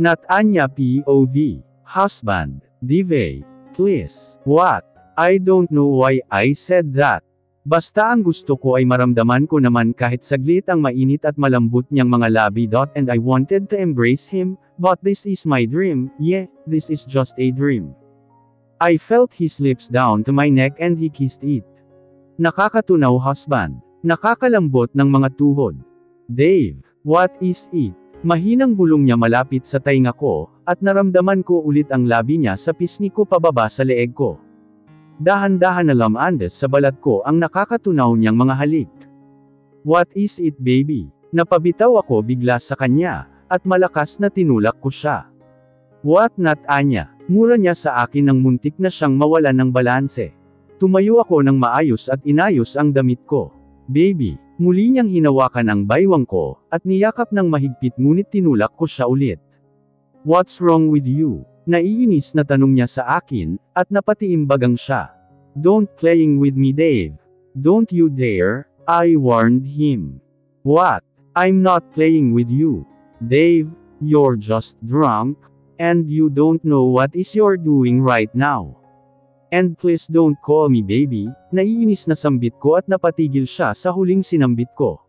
Not Anya POV. Husband. Dive. Please. What? I don't know why I said that. Basta ang gusto ko ay maramdaman ko naman kahit saglit ang mainit at malambot niyang mga labi. And I wanted to embrace him, but this is my dream, yeah, this is just a dream. I felt his lips down to my neck and he kissed it. Nakakatunaw husband. Nakakalambot ng mga tuhod. Dave, what is it? Mahinang bulong niya malapit sa tainga ko, at naramdaman ko ulit ang labi niya sa pisngi ko pababa sa leeg ko. Dahan-dahan na lamandes sa balat ko ang nakakatunaw niyang mga halik. What is it baby? Napabitaw ako bigla sa kanya, at malakas na tinulak ko siya. What not Anya? Mura niya sa akin nang muntik na siyang mawalan ng balanse. Tumayo ako ng maayos at inayos ang damit ko. Baby, muli niyang hinawakan ang baywang ko, at niyakap ng mahigpit ngunit tinulak ko siya ulit. What's wrong with you? Naiinis na tanong niya sa akin, at napatiimbagang siya. Don't playing with me Dave. Don't you dare, I warned him. What? I'm not playing with you. Dave, you're just drunk, and you don't know what is you're doing right now. And please don't call me baby, naiinis na sambit ko at napatigil siya sa huling sinambit ko.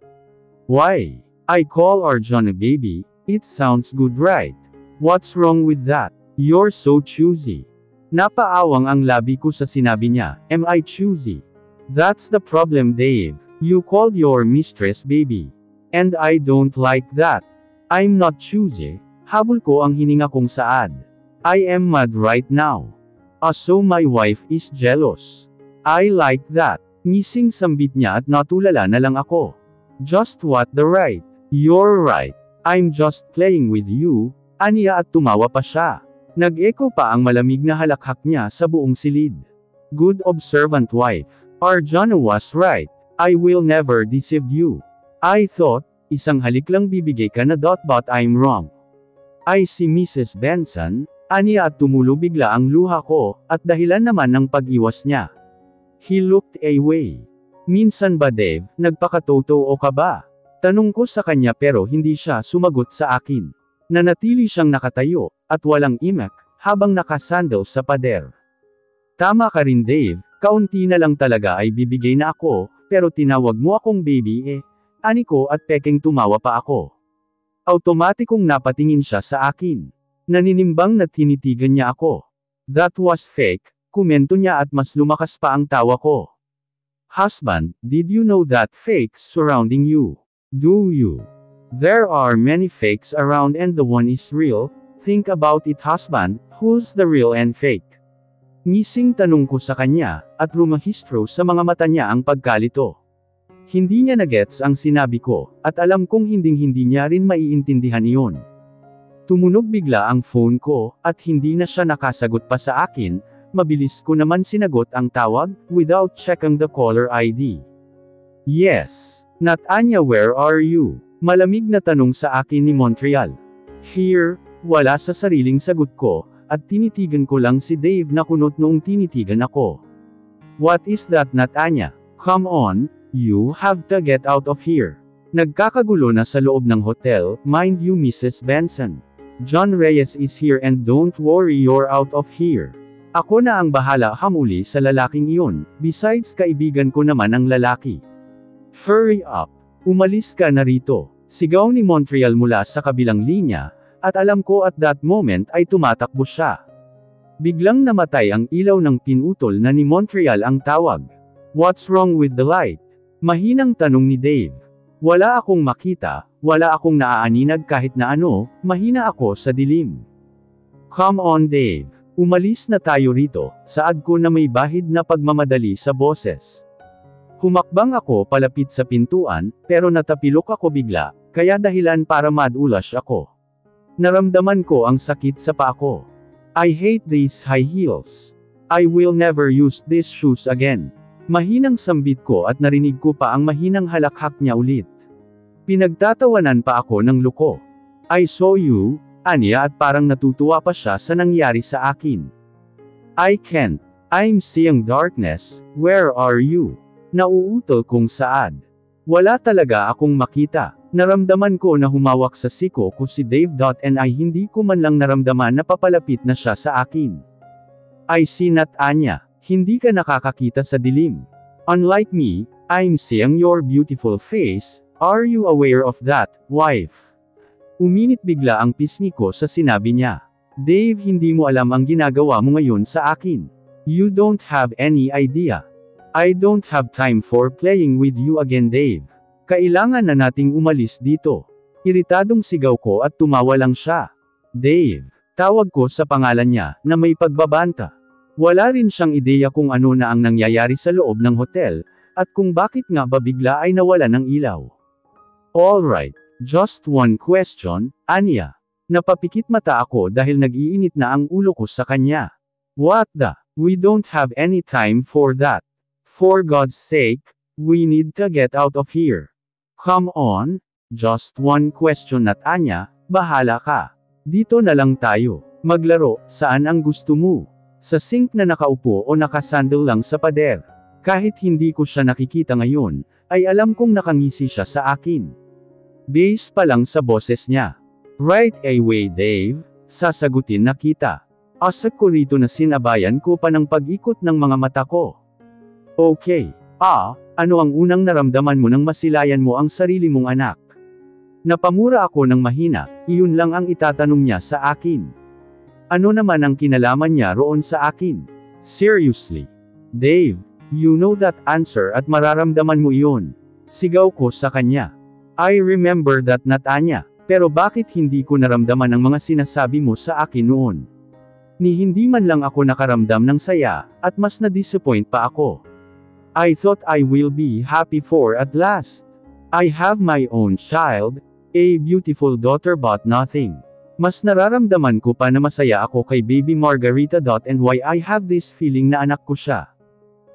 Why? I call Arjun a baby, it sounds good right? What's wrong with that? You're so choosy. Napaawang ang labi ko sa sinabi niya, am I choosy? That's the problem Dave, you called your mistress baby. And I don't like that. I'm not choosy, habol ko ang hininga kong saad. I am mad right now. So my wife is jealous. I like that. Ngising sambit niya at natulala na lang ako. Just what the right. You're right. I'm just playing with you, aniya at tumawa pa siya. Nag-echo pa ang malamig na halakhak niya sa buong silid. Good observant wife. Arjuna was right. I will never deceive you. I thought, isang halik lang bibigay ka na but I'm wrong. I see Mrs. Benson, aniya at tumulo bigla ang luha ko, at dahilan naman ng pag-iwas niya. He looked away. Minsan ba Dave, nagpakatotoo ka ba? Tanong ko sa kanya pero hindi siya sumagot sa akin. Nanatili siyang nakatayo, at walang imak, habang nakasandal sa pader. Tama ka rin Dave, kaunti na lang talaga ay bibigay na ako, pero tinawag mo akong baby ani ko at pekeng tumawa pa ako. Automatikong napatingin siya sa akin. Naninimbang na tinitigan niya ako. That was fake, komento niya at mas lumakas pa ang tawa ko. Husband, did you know that fakes surrounding you? Do you? There are many fakes around and the one is real. Think about it husband, who's the real and fake? Ngising tanong ko sa kanya, at rumahistro sa mga mata niya ang pagkalito. Hindi niya nagets ang sinabi ko, at alam kong hinding-hindi niya rin maiintindihan iyon. Tumunog bigla ang phone ko, at hindi na siya nakasagot pa sa akin, mabilis ko naman sinagot ang tawag, without checking the caller ID. Yes. Not Anya, where are you? Malamig na tanong sa akin ni Montreal. Here, wala sa sariling sagot ko, at tinitigan ko lang si Dave na kunot noong tinitigan ako. What is that not Anya? Come on, you have to get out of here. Nagkakagulo na sa loob ng hotel, mind you Mrs. Benson. John Reyes is here and don't worry you're out of here. Ako na ang bahala hamuli sa lalaking iyon, besides kaibigan ko naman ang lalaki. Hurry up! Umalis ka na rito. Sigaw ni Montreal mula sa kabilang linya, at alam ko at that moment ay tumatakbo siya. Biglang namatay ang ilaw ng pinutol na ni Montreal ang tawag. What's wrong with the light? Mahinang tanong ni Dave. Wala akong makita, wala akong naaaninag kahit na ano, mahina ako sa dilim. Come on Dave. Umalis na tayo rito, saad ko na may bahid na pagmamadali sa boses. Humakbang ako palapit sa pintuan, pero natapilok ako bigla, kaya dahilan para madulas ako. Naramdaman ko ang sakit sa paa ko. I hate these high heels. I will never use these shoes again. Mahinang sambit ko at narinig ko pa ang mahinang halakhak niya ulit. Pinagtatawanan pa ako ng luko. I saw you, aniya at parang natutuwa pa siya sa nangyari sa akin. I can't. I'm seeing darkness, where are you? Nauutol kong saad. Wala talaga akong makita. Naramdaman ko na humawak sa siko ko si Dave. And ay hindi ko man lang naramdaman na papalapit na siya sa akin. I see not Anya, hindi ka nakakakita sa dilim. Unlike me, I'm seeing your beautiful face, are you aware of that, wife? Uminit bigla ang pisngi ko sa sinabi niya. Dave, hindi mo alam ang ginagawa mo ngayon sa akin. You don't have any idea. I don't have time for playing with you again, Dave. Kailangan na nating umalis dito. Iritadong sigaw ko at tumawa lang siya. Dave. Tawag ko sa pangalan niya, na may pagbabanta. Wala rin siyang ideya kung ano na ang nangyayari sa loob ng hotel, at kung bakit nga ba bigla ay nawala ng ilaw. Alright, just one question, Anya. Napapikit mata ako dahil nag-iinit na ang ulo ko sa kanya. What the? We don't have any time for that. For God's sake, we need to get out of here. Come on, just one question at Anya, bahala ka. Dito na lang tayo. Maglaro, saan ang gusto mo? Sa sink na nakaupo o nakasandal lang sa pader. Kahit hindi ko siya nakikita ngayon, ay alam kong nakangisi siya sa akin. Base pa lang sa boses niya. Right away, Dave, sasagutin na kita. Asat ko rito na sinabayan ko pa ng pag-ikot ng mga mata ko. Okay, ano ang unang naramdaman mo nang masilayan mo ang sarili mong anak? Napamura ako ng mahina, iyon lang ang itatanong niya sa akin. Ano naman ang kinalaman niya roon sa akin? Seriously? Dave, you know that answer at mararamdaman mo iyon. Sigaw ko sa kanya. I remember that, Anya. Pero bakit hindi ko naramdaman ang mga sinasabi mo sa akin noon? Ni hindi man lang ako nakaramdam ng saya, at mas na-disappoint pa ako. I thought I will be happy for at last. I have my own child, a beautiful daughter, but nothing. Mas nararamdaman ko pa na masaya ako kay baby Margarita. And why I have this feeling na anak ko siya.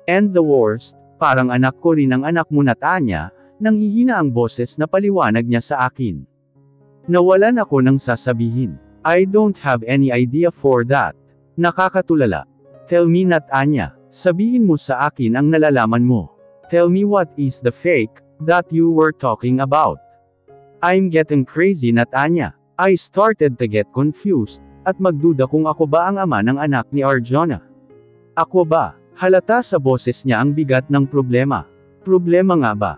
And the worst, parang anak ko rin ang anak mo, Anya, nang hihina ang boses na paliwanag niya sa akin. Nawalan ako ng sasabihin. I don't have any idea for that. Nakakatulala. Tell me, Anya. Sabihin mo sa akin ang nalalaman mo. Tell me what is the fake that you were talking about. I'm getting crazy, Anya. I started to get confused, at magduda kung ako ba ang ama ng anak ni Arjona. Ako ba? Halata sa boses niya ang bigat ng problema. Problema nga ba?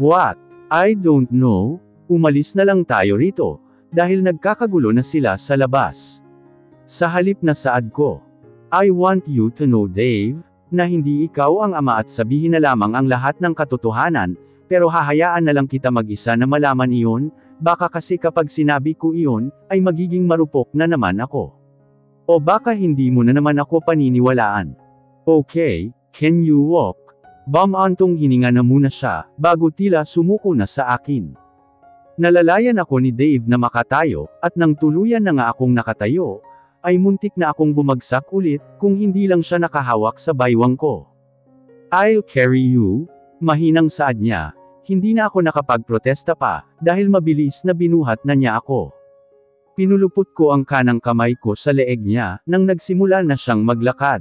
What? I don't know. Umalis na lang tayo rito, dahil nagkakagulo na sila sa labas. Sa halip na saad ko. I want you to know, Dave, na hindi ikaw ang ama at sabihin na lamang ang lahat ng katotohanan, pero hahayaan na lang kita mag-isa na malaman iyon, baka kasi kapag sinabi ko iyon, ay magiging marupok na naman ako. O baka hindi mo na naman ako paniniwalaan. Okay, can you walk? Bamantong hininga na muna siya, bago tila sumuko na sa akin. Nalalayan ako ni Dave na makatayo, at nang tuluyan na nga akong nakatayo, ay muntik na akong bumagsak ulit, kung hindi lang siya nakahawak sa baywang ko. I'll carry you, mahinang saad niya, hindi na ako nakapagprotesta pa, dahil mabilis na binuhat na niya ako. Pinulupot ko ang kanang kamay ko sa leeg niya, nang nagsimula na siyang maglakad.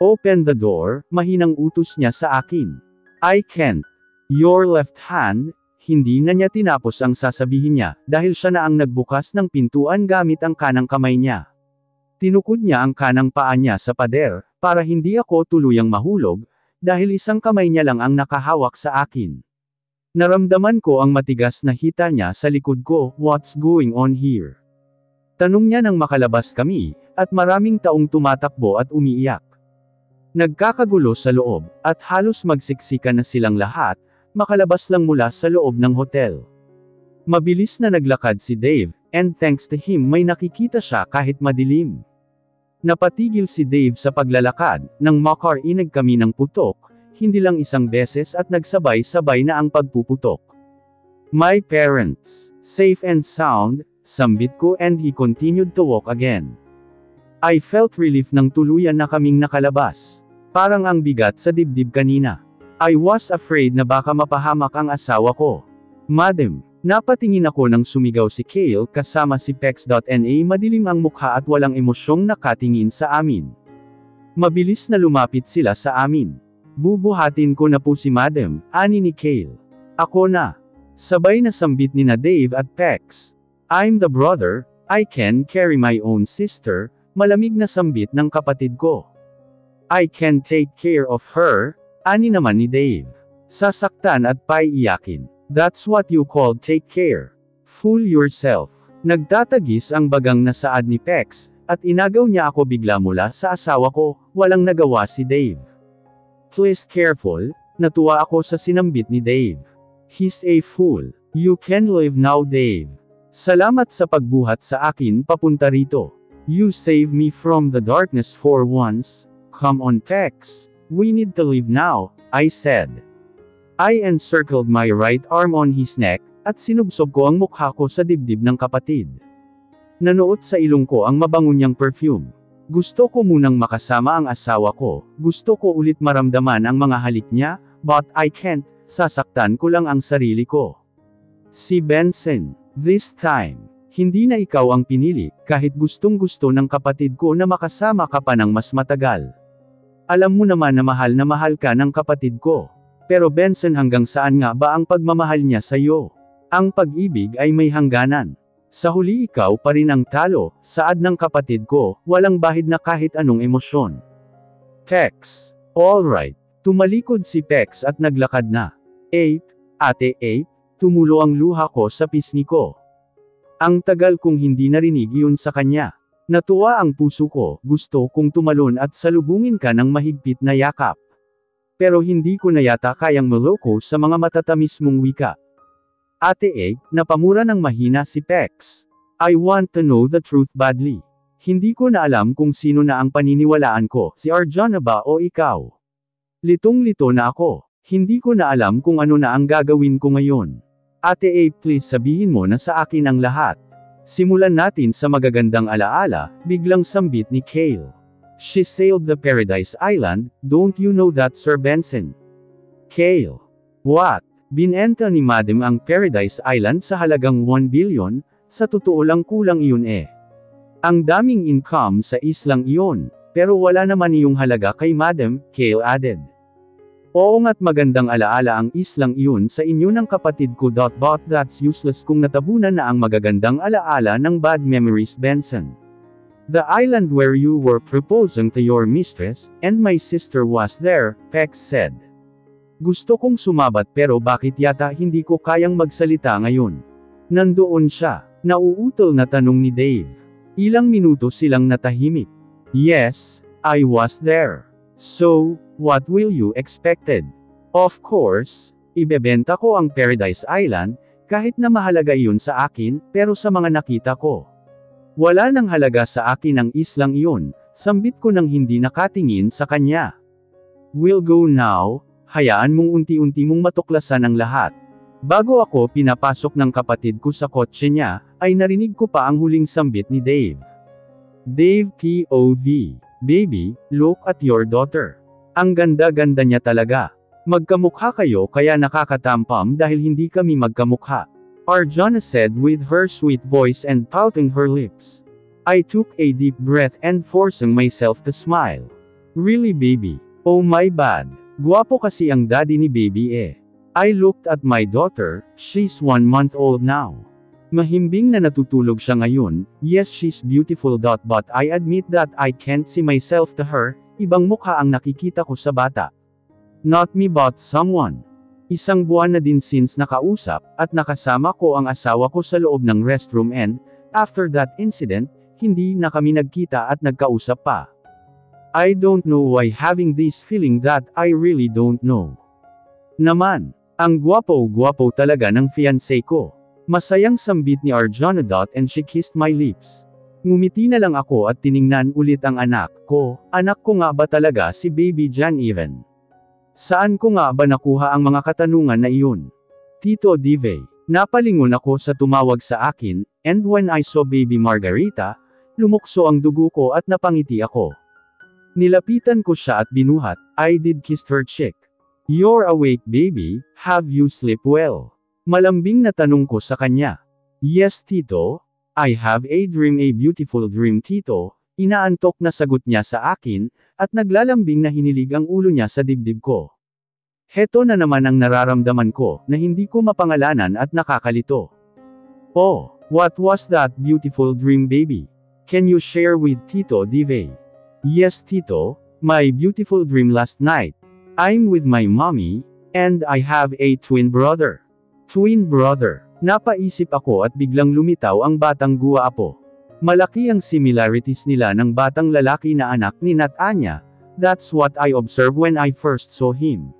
Open the door, mahinang utos niya sa akin. I can't. Your left hand. Hindi na niya tinapos ang sasabihin niya, dahil siya na ang nagbukas ng pintuan gamit ang kanang kamay niya. Tinukod niya ang kanang paa niya sa pader, para hindi ako tuluyang mahulog, dahil isang kamay niya lang ang nakahawak sa akin. Naramdaman ko ang matigas na hita niya sa likod ko. What's going on here? Tanong niya nang makalabas kami, at maraming taong tumatakbo at umiiyak. Nagkakagulo sa loob, at halos magsiksikan na silang lahat, makalabas lang mula sa loob ng hotel. Mabilis na naglakad si Dave, and thanks to him may nakikita siya kahit madilim. Napatigil si Dave sa paglalakad, nang makarinig kami ng putok, hindi lang isang beses at nagsabay-sabay na ang pagpuputok. My parents, safe and sound, sambit ko, and he continued to walk again. I felt relief nang tuluyan na kaming nakalabas. Parang ang bigat sa dibdib kanina. I was afraid na baka mapahamak ang asawa ko. Madam, napatingin ako nang sumigaw si Kale kasama si Pex.na madilim ang mukha at walang emosyong nakatingin sa amin. Mabilis na lumapit sila sa amin. Bubuhatin ko na po si Madam, ani ni Kale. Ako na. Sabay na sambit nina Dave at Pex. I'm the brother, I can carry my own sister, malamig na sambit ng kapatid ko. I can take care of her, ani naman ni Dave. Sasaktan at paiiyakin. That's what you call take care. Fool yourself. Nagtatagis ang bagang nasaad ni Pex, at inagaw niya ako bigla mula sa asawa ko, walang nagawa si Dave. Please careful, natuwa ako sa sinambit ni Dave. He's a fool. You can leave now, Dave. Salamat sa pagbuhat sa akin papunta rito. You saved me from the darkness for once. Come on, Pex. We need to leave now, I said. I encircled my right arm on his neck, at sinubsob ko ang mukha ko sa dibdib ng kapatid. Nanuot sa ilong ko ang mabango niyang perfume. Gusto ko munang makasama ang asawa ko, gusto ko ulit maramdaman ang mga halik niya, but I can't, sasaktan ko lang ang sarili ko. Si Benson, this time, hindi na ikaw ang pinili, kahit gustong-gusto ng kapatid ko na makasama ka pa ng mas matagal. Alam mo naman na mahal ka ng kapatid ko. Pero Benson, hanggang saan nga ba ang pagmamahal niya sa iyo? Ang pag-ibig ay may hangganan. Sa huli ikaw pa rin ang talo, saad ng kapatid ko, walang bahid na kahit anong emosyon. Pex. Alright. Tumalikod si Pex at naglakad na. Ape, ate Ape, tumulo ang luha ko sa pisngi ko. Ang tagal kong hindi narinig iyon sa kanya. Natuwa ang puso ko, gusto kong tumalon at salubungin ka ng mahigpit na yakap. Pero hindi ko na yata kayang maloko sa mga matatamis mong wika. Ate Egg, napamura ng mahina si Pex. I want to know the truth badly. Hindi ko na alam kung sino na ang paniniwalaan ko, si Arjana ba o ikaw? Litong-lito na ako. Hindi ko na alam kung ano na ang gagawin ko ngayon. Ate Egg, please sabihin mo na sa akin ang lahat. Simulan natin sa magagandang alaala, biglang sambit ni Kale. She sailed the Paradise Island, don't you know that, Sir Benson? Kale. What? Binenta ni Madam ang Paradise Island sa halagang 1 billion, sa totoo lang kulang iyon eh. Ang daming income sa islang iyon, pero wala naman iyong halaga kay Madam, Kale added. Oo nga't magandang alaala ang islang iyon sa inyo ng kapatid ko. But that's useless kung natabunan na ang magagandang alaala ng bad memories, Benson. The island where you were proposing to your mistress, and my sister was there, Pex said. Gusto kong sumabat pero bakit yata hindi ko kayang magsalita ngayon? Nandoon siya. Nauutol na tanong ni Dave. Ilang minuto silang natahimik. Yes, I was there. So, what will you expected? Of course, ibebenta ko ang Paradise Island, kahit na mahalaga iyon sa akin, pero sa mga nakita ko. Wala nang halaga sa akin ang islang iyon, sambit ko nang hindi nakatingin sa kanya. We'll go now, hayaan mong unti-unti mong matuklasan ang lahat. Bago ako pinapasok ng kapatid ko sa kotse niya, ay narinig ko pa ang huling sambit ni Dave. Dave POV. Baby, look at your daughter. Ang ganda-ganda niya talaga. Magkamukha kayo kaya nakakatampam dahil hindi kami magkamukha. Arjana said with her sweet voice and pouting her lips. I took a deep breath and forcing myself to smile. Really, baby? Oh my bad. Guwapo kasi ang daddy ni baby eh. I looked at my daughter, she's 1 month old now. Mahimbing na natutulog siya ngayon, yes she's beautiful. But I admit that I can't see myself to her, ibang mukha ang nakikita ko sa bata. Not me but someone. 1 buwan na din since nakausap, at nakasama ko ang asawa ko sa loob ng restroom and, after that incident, hindi na kami nagkita at nagkausap pa. I don't know why having this feeling that I really don't know. Naman, ang gwapo-gwapo talaga ng fiancé ko. Masayang sambit ni Arjana. And she kissed my lips. Ngumiti na lang ako at tiningnan ulit ang anak ko nga ba talaga si Baby Jan Even? Saan ko nga ba nakuha ang mga katanungan na iyon? Tito Dive. Napalingon ako sa tumawag sa akin, and when I saw Baby Margarita, lumukso ang dugo ko at napangiti ako. Nilapitan ko siya at binuhat, I did kiss her cheek. You're awake, baby, have you slept well? Malambing na tanong ko sa kanya. Yes, Tito. I have a beautiful dream, Tito. Inaantok na sagot niya sa akin, at naglalambing na hinilig ang ulo niya sa dibdib ko. Heto na naman ang nararamdaman ko, na hindi ko mapangalanan at nakakalito. Oh, what was that beautiful dream, baby? Can you share with Tito Dive? Yes, Tito, my beautiful dream last night. I'm with my mommy, and I have a twin brother. Twin brother. Napaisip ako at biglang lumitaw ang batang guwapo. Malaki ang similarities nila ng batang lalaki na anak ni Nat Anya. That's what I observed when I first saw him.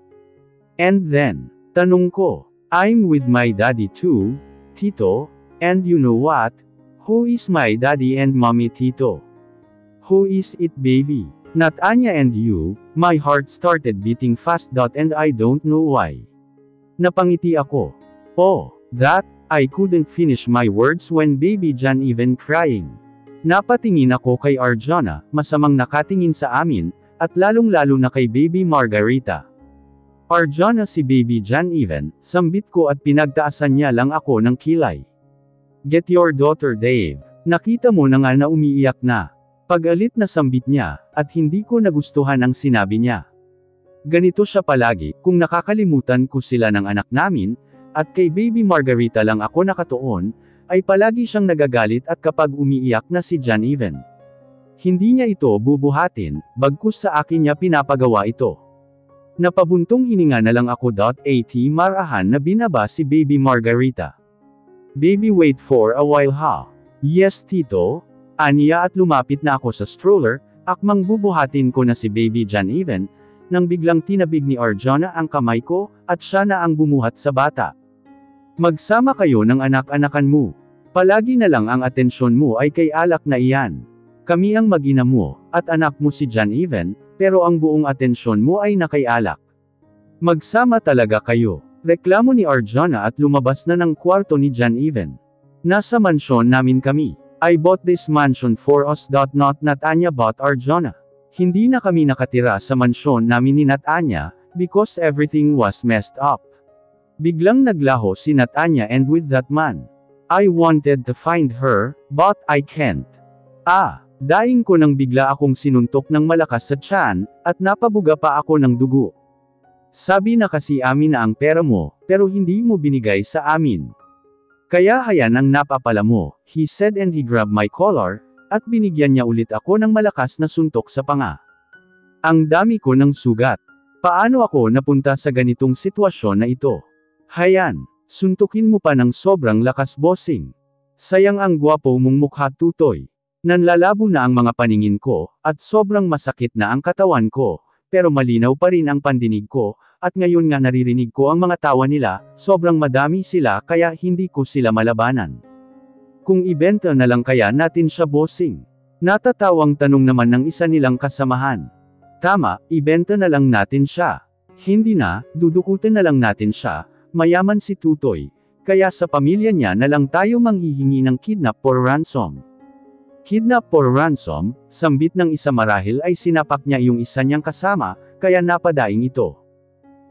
And then, tanong ko, I'm with my daddy too, Tito, and you know what? Who is my daddy and mommy, Tito? Who is it, baby? Nat Anya and you. My heart started beating fast, and I don't know why. Napangiti ako. Oh, that, I couldn't finish my words when baby Jan even crying. Napatingin ako kay Arjona, masamang nakatingin sa amin, at lalong-lalo na kay baby Margarita. Arjona, si baby Jan even, sambit ko at pinagtaasan niya lang ako ng kilay. Get your daughter, Dave. Nakita mo na nga na umiiyak na. Pag-alit na sambit niya, at hindi ko nagustuhan ang sinabi niya. Ganito siya palagi, kung nakakalimutan ko sila ng anak namin, at kay baby Margarita lang ako nakatuon, ay palagi siyang nagagalit at kapag umiiyak na si Jan even. Hindi niya ito bubuhatin, bagkus sa akin niya pinapagawa ito. Napabuntong hininga na lang ako. At marahan na binaba si baby Margarita. Baby, wait for a while ha. Yes, Tito. Aniya at lumapit na ako sa stroller, akmang bubuhatin ko na si baby Jan even, nang biglang tinabig ni Arjona ang kamay ko, at siya na ang bumuhat sa bata. Magsama kayo ng anak-anakan mo. Palagi na lang ang atensyon mo ay kay alak na iyan. Kami ang mag-ina mo, at anak mo si Jan even, pero ang buong atensyon mo ay nakay alak. Magsama talaga kayo. Reklamo ni Arjona at lumabas na ng kwarto ni Jan even. Nasa mansyon namin kami. I bought this mansion for us. Not Nat Anya bought Arjona. Hindi na kami nakatira sa mansyon namin ni Nat Anya, because everything was messed up. Biglang naglaho si Nat Anya and with that man. I wanted to find her, but I can't. Daing ko nang bigla akong sinuntok ng malakas sa tiyan, at napabuga pa ako ng dugo. Sabi na kasi amin na ang pera mo, pero hindi mo binigay sa amin. Kaya hayan ang napapala mo, he said, and he grabbed my collar, at binigyan niya ulit ako ng malakas na suntok sa panga. Ang dami ko ng sugat. Paano ako napunta sa ganitong sitwasyon na ito? Hayan, suntukin mo pa ng sobrang lakas, bossing. Sayang ang gwapo mong mukha, tutoy. Nanlalabo na ang mga paningin ko, at sobrang masakit na ang katawan ko, pero malinaw pa rin ang pandinig ko, at ngayon nga naririnig ko ang mga tawa nila, sobrang madami sila kaya hindi ko sila malabanan. Kung ibenta na lang kaya natin siya, bossing? Natatawang tanong naman ng isa nilang kasamahan. Tama, ibenta na lang natin siya. Hindi na, dudukutin na lang natin siya, mayaman si Tutoy, kaya sa pamilya niya na lang tayo manghihingi ng kidnap for ransom. Kidnap for ransom, sambit ng isa marahil ay sinapak niya yung isa niyang kasama, kaya napadaing ito.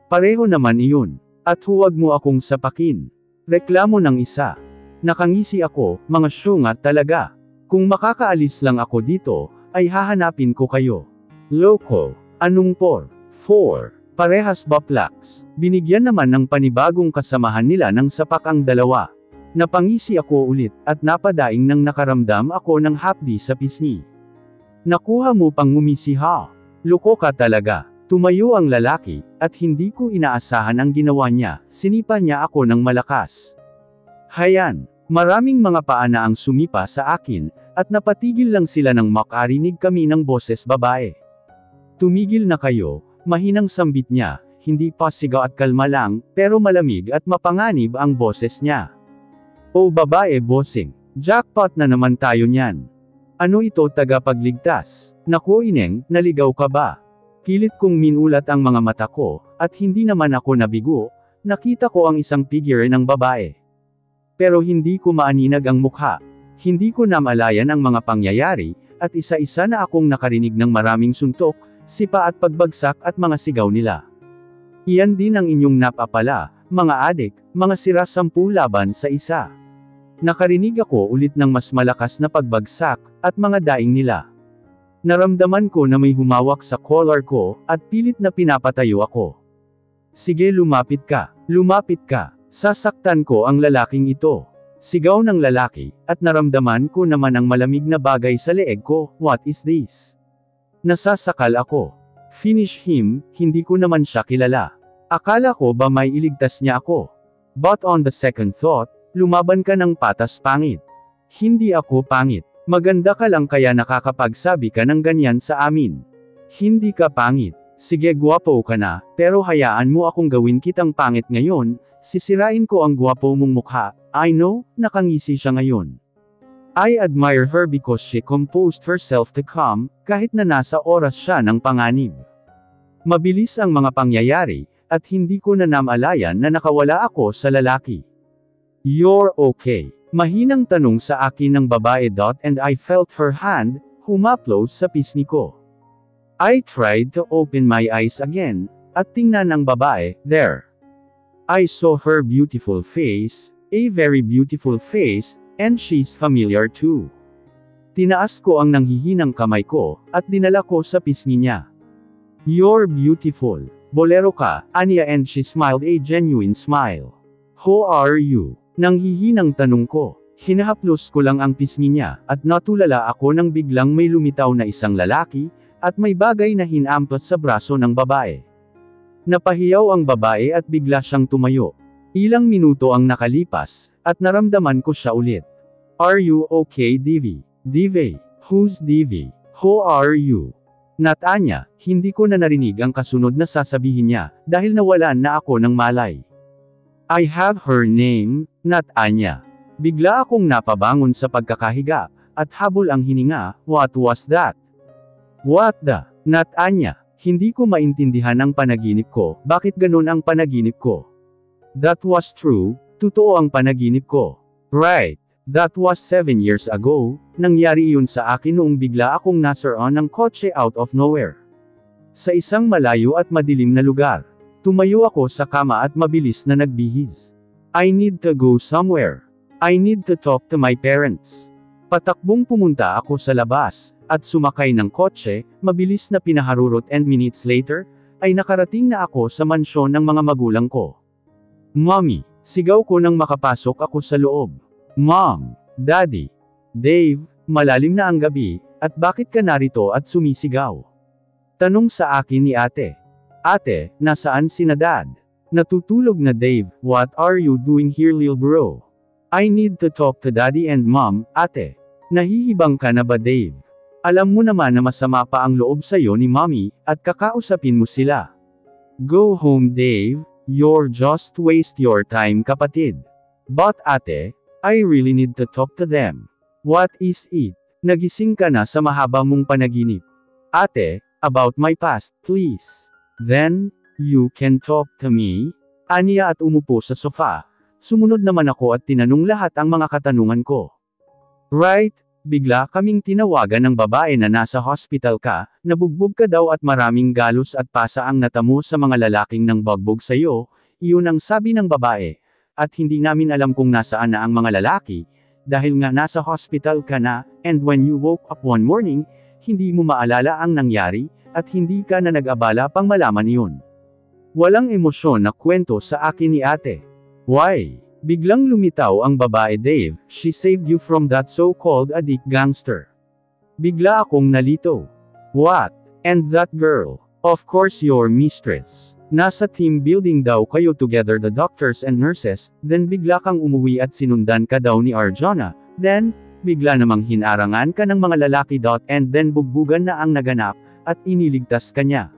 Pareho naman iyon. At huwag mo akong sapakin. Reklamo ng isa. Nakangisi ako, mga syunga talaga. Kung makakaalis lang ako dito, ay hahanapin ko kayo. Loko. Anong por? 4. Parehas baplaks. Binigyan naman ng panibagong kasamahan nila ng sapak ang dalawa. Napangisi ako ulit, at napadaing nang nakaramdam ako ng hapdi sa pisngi. Nakuha mo pang ngumisi ha? Loko ka talaga. Tumayo ang lalaki, at hindi ko inaasahan ang ginawa niya, sinipa niya ako ng malakas. Hayan, maraming mga paa na ang sumipa sa akin, at napatigil lang sila nang makarinig kami ng boses babae. Tumigil na kayo, mahinang sambit niya, hindi pa sigaw at kalma lang, pero malamig at mapanganib ang boses niya. O babae, bossing. Jackpot na naman tayo niyan. Ano ito, tagapagligtas? Naku ineng, naligaw ka ba? Pilit kong minulat ang mga mata ko, at hindi naman ako nabigo, nakita ko ang isang figure ng babae. Pero hindi ko maaninag ang mukha. Hindi ko namalayan ang mga pangyayari, at isa-isa na akong nakarinig ng maraming suntok, sipa at pagbagsak at mga sigaw nila. Iyan din ang inyong napapala, mga adik, mga sira 10 laban sa isa. Nakarinig ako ulit ng mas malakas na pagbagsak, at mga daing nila. Naramdaman ko na may humawak sa collar ko, at pilit na pinapatayo ako. Sige lumapit ka. Lumapit ka. Sasaktan ko ang lalaking ito. Sigaw ng lalaki, at naramdaman ko naman ang malamig na bagay sa leeg ko. What is this? Nasasakal ako. Finish him, hindi ko naman siya kilala. Akala ko ba may iligtas niya ako? But on the second thought, lumaban ka ng patas pangit. Hindi ako pangit. Maganda ka lang kaya nakakapagsabi ka ng ganyan sa amin. Hindi ka pangit. Sige gwapo ka na, pero hayaan mo akong gawin kitang pangit ngayon, sisirain ko ang gwapo mong mukha. I know, nakangisi siya ngayon. I admire her because she composed herself to calm, kahit na nasa oras siya ng panganib. Mabilis ang mga pangyayari, at hindi ko na namalayan na nakawala ako sa lalaki. You're okay. Mahinang tanong sa akin ng babae. And I felt her hand, humaplo sa pisngi ko. I tried to open my eyes again, at tingnan ang babae, there. I saw her beautiful face, a very beautiful face, and she's familiar too. Tinaas ko ang nanghihinang kamay ko, at dinala ko sa pisngi niya. You're beautiful. Bolero ka, aniya, and she smiled a genuine smile. Who are you? Nanghihinang tanong ko. Hinahaplos ko lang ang pisngi niya, at natulala ako nang biglang may lumitaw na isang lalaki, at may bagay na hinampot sa braso ng babae. Napahiyaw ang babae at bigla siyang tumayo. Ilang minuto ang nakalipas, at naramdaman ko siya ulit. Are you okay, Divi? Divi? Who's Divi? Who are you? Not Anya, hindi ko na narinig ang kasunod na sasabihin niya, dahil nawalan na ako ng malay. I have her name, not Anya. Bigla akong napabangon sa pagkakahiga, at habol ang hininga. What was that? What the? Not Anya. Hindi ko maintindihan ang panaginip ko. Bakit ganun ang panaginip ko? That was true. Totoo ang panaginip ko. Right. That was 7 years ago. Nangyari iyon sa akin noong bigla akong nasaraan ng kotse out of nowhere. Sa isang malayo at madilim na lugar. Tumayo ako sa kama at mabilis na nagbihis. I need to go somewhere. I need to talk to my parents. Patakbong pumunta ako sa labas, at sumakay ng kotse, mabilis na pinaharurot, and minutes later, ay nakarating na ako sa mansyon ng mga magulang ko. Mommy! Sigaw ko nang makapasok ako sa loob. Mom! Daddy! Dave, malalim na ang gabi, at bakit ka narito at sumisigaw? Tanong sa akin ni ate. Ate, nasaan sina Dad? Natutulog na Dave. What are you doing here, lil bro? I need to talk to Daddy and Mom, ate. Nahihibang ka na ba, Dave? Alam mo naman na masama pa ang loob sa'yo ni Mommy, at kakausapin mo sila. Go home, Dave. You're just waste your time, kapatid. But ate, I really need to talk to them. What is it? Nagising ka na sa mahaba mong panaginip. Ate, about my past, please. Then, you can talk to me? Aniya at umupo sa sofa. Sumunod naman ako at tinanong lahat ang mga katanungan ko. Right, bigla kaming tinawagan ng babae na nasa hospital ka, nabugbog ka daw at maraming galos at pasa ang natamo sa mga lalaking nang bagbog sa'yo, iyon ang sabi ng babae, at hindi namin alam kung nasaan na ang mga lalaki, dahil nga nasa hospital ka na, and when you woke up one morning, hindi mo maalala ang nangyari, at hindi ka na nag-abala pang malaman iyon. Walang emosyon na kwento sa akin ni ate. Why? Biglang lumitaw ang babae. Dave, she saved you from that so-called addict gangster. Bigla akong nalito. What? And that girl? Of course your mistress. Nasa team building daw kayo together, the doctors and nurses, then bigla kang umuwi at sinundan ka daw ni Arjona, then, bigla namang hinarangan ka ng mga lalaki. And then bugbugan na ang naganap, at iniligtas ka niya.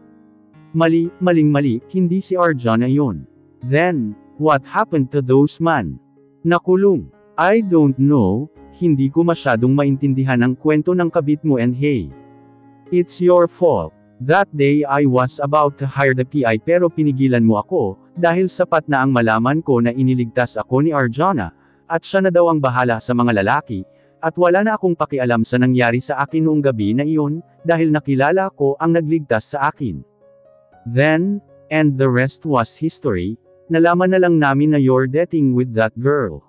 Mali, maling-mali, hindi si Arjona yun. Then, what happened to those man? Nakulong. I don't know, hindi ko masyadong maintindihan ang kwento ng kabit mo, and hey. It's your fault. That day I was about to hire the PI pero pinigilan mo ako, dahil sapat na ang malaman ko na iniligtas ako ni Arjona, at siya na daw ang bahala sa mga lalaki, at wala na akong pakialam sa nangyari sa akin noong gabi na iyon, dahil nakilala ko ang nagligtas sa akin. Then, and the rest was history, nalaman na lang namin na you're dating with that girl.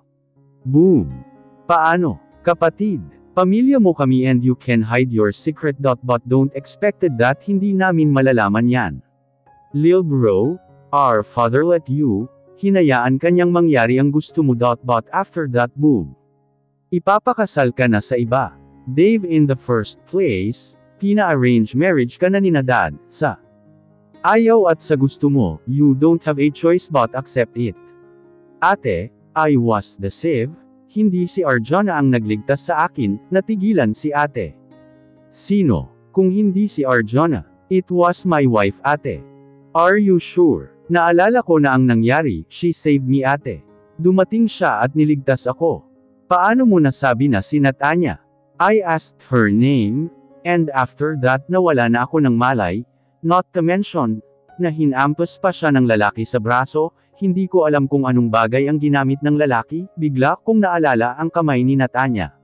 Boom! Paano? Kapatid, pamilya mo kami and you can hide your secret. But don't expected that hindi namin malalaman yan. Lil bro, Our father let you, hinayaan kanyang mangyari ang gusto mo. But after that boom, ipapakasal ka na sa iba. Dave, in the first place, pina-arrange marriage ka na ni Dad, sa ayaw at sa gusto mo, you don't have a choice but accept it. Ate, I was the save, hindi si Arjona ang nagligtas sa akin, natigilan si ate. Sino? Kung hindi si Arjona, it was my wife, ate. Are you sure? Naalala ko na ang nangyari, she saved me, ate. Dumating siya at niligtas ako. Paano mo nasabi na si Natanya? I asked her name, and after that nawala na ako ng malay, not to mention, na hinampas pa siya ng lalaki sa braso, hindi ko alam kung anong bagay ang ginamit ng lalaki, bigla kong naalala ang kamay ni Natanya.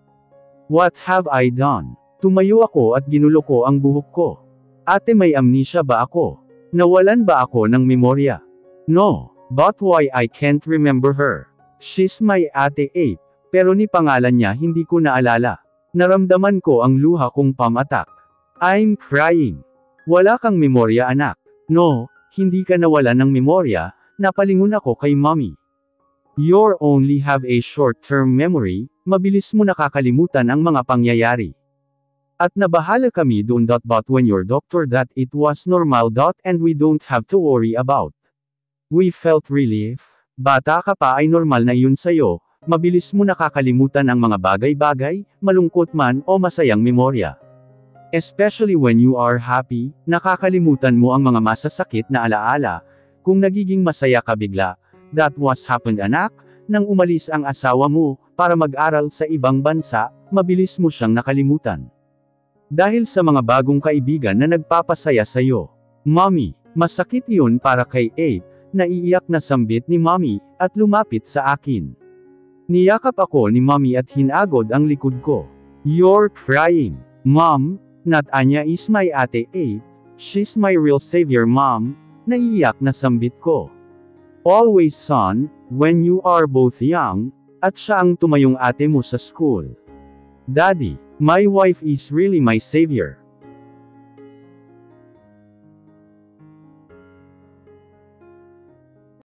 What have I done? Tumayo ako at ginulo ko ang buhok ko. Ate, may amnesia ba ako? Nawalan ba ako ng memorya? No, but why I can't remember her? She's my ate Ape, pero ni pangalan niya hindi ko naalala. Naramdaman ko ang luha kong pamatak. I'm crying. Wala kang memorya, anak. No, hindi ka nawalan ng memorya, napalingon ako kay mommy. You only have a short-term memory, mabilis mo nakakalimutan ang mga pangyayari. At nabahala kami doon. But when your doctor that it was normal. And we don't have to worry about. We felt relief. Bata ka pa ay normal na yun sa'yo. Mabilis mo nakakalimutan ang mga bagay-bagay, malungkot man o masayang memorya. Especially when you are happy, nakakalimutan mo ang mga masasakit na alaala. Kung nagiging masaya ka bigla, that was happened, anak, nang umalis ang asawa mo, para mag-aral sa ibang bansa, mabilis mo siyang nakalimutan. Dahil sa mga bagong kaibigan na nagpapasaya sa'yo. Mommy, masakit iyon para kay Abe, naiiyak na sambit ni mommy, at lumapit sa akin. Niyakap ako ni mommy at hinagod ang likod ko. You're crying. Mom, Natanya is my ate Abe, she's my real savior, mom, naiiyak na sambit ko. Always son, when you are both young, at siya ang tumayong ate mo sa school. Daddy, my wife is really my savior.